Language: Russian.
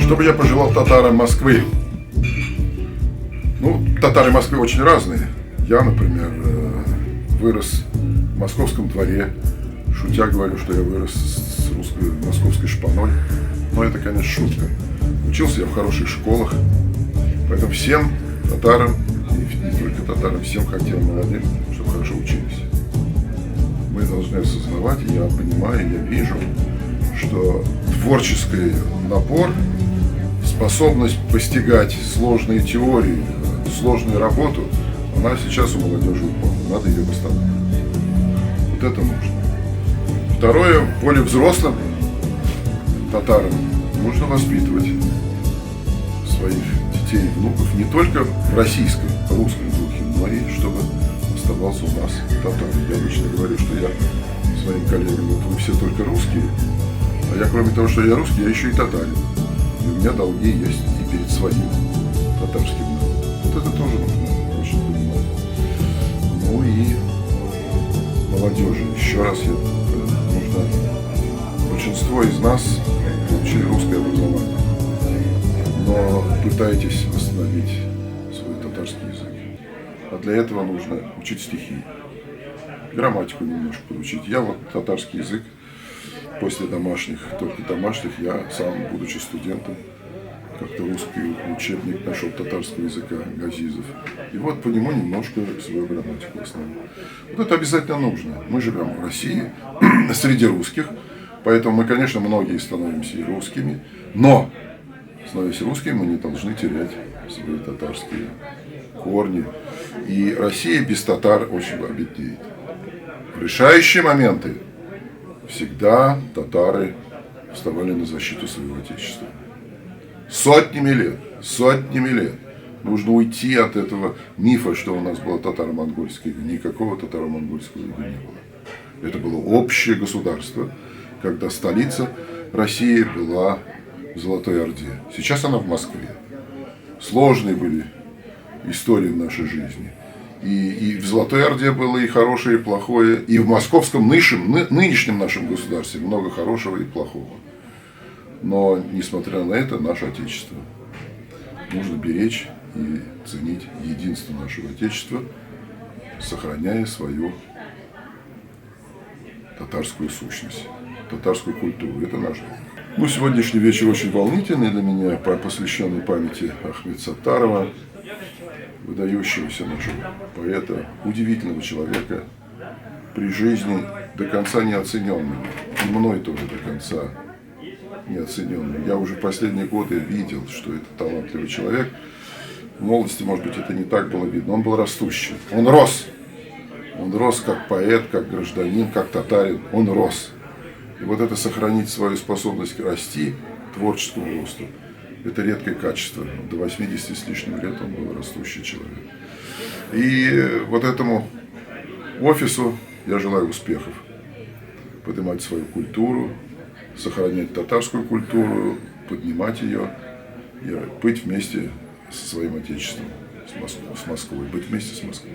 Что бы я пожелал татарам Москвы? Ну, татары Москвы очень разные. Я, например, вырос в московском дворе. Шутя говорю, что я вырос с русской, московской шпаной. Но это, конечно, шутка. Учился я в хороших школах. Поэтому всем татарам, и не только татарам, всем хотел молодым, чтобы хорошо учились. Мы должны осознавать, я понимаю, я вижу, что творческий напор, способность постигать сложные теории, сложную работу, она сейчас у молодежи упала. Надо ее восстанавливать. Вот это нужно. Второе, более взрослым татарам нужно воспитывать своих детей и внуков не только в российском, русском духе, но и чтобы оставался у нас татар. Я обычно говорю, что я своим коллегам, вот вы все только русские, а я, кроме того, что я русский, я еще и татарин. И у меня долги есть и перед своим татарским народом. Вот это тоже нужно очень понимать. Ну и молодежи. Еще раз нужно. Большинство из нас получили русское образование, но пытаетесь восстановить свой татарский язык. А для этого нужно учить стихи, грамматику немножко подучить. Я вот татарский язык после домашних, только домашних, я сам, будучи студентом, как-то русский учебник нашел татарского языка Газизов. И вот по нему немножко свою грамматику основную. Вот это обязательно нужно. Мы живем в России, среди русских, поэтому мы, конечно, многие становимся и русскими, но, становясь русскими, мы не должны терять свои татарские корни. И Россия без татар очень обеднеет. В решающие моменты всегда татары вставали на защиту своего отечества. Сотнями лет. Нужно уйти от этого мифа, что у нас было татаро-монгольское иго. Никакого татаро-монгольского ига не было. Это было общее государство, когда столица России была в Золотой Орде. Сейчас она в Москве. Сложные были истории в нашей жизни. И в Золотой Орде было и хорошее, и плохое. И в московском нынешнем нашем государстве много хорошего и плохого. Но, несмотря на это, наше Отечество нужно беречь и ценить единство нашего Отечества, сохраняя свою татарскую сущность, татарскую культуру. Это наш долг. Ну, сегодняшний вечер очень волнительный для меня, посвященный памяти Ахмета Саттарова, выдающегося нашего поэта, удивительного человека, при жизни до конца неоцененного, и мной тоже до конца неоцененным. Я уже в последние годы видел, что это талантливый человек. В молодости, может быть, это не так было видно. Он был растущий. Он рос. Он рос как поэт, как гражданин, как татарин. Он рос. И вот это сохранить свою способность расти, творческому росту, это редкое качество. До 80 с лишним лет он был растущий человек. И вот этому офису я желаю успехов. Поднимать свою культуру, сохранять татарскую культуру, поднимать ее и быть вместе со своим отечеством, с Москвой, быть вместе с Москвой.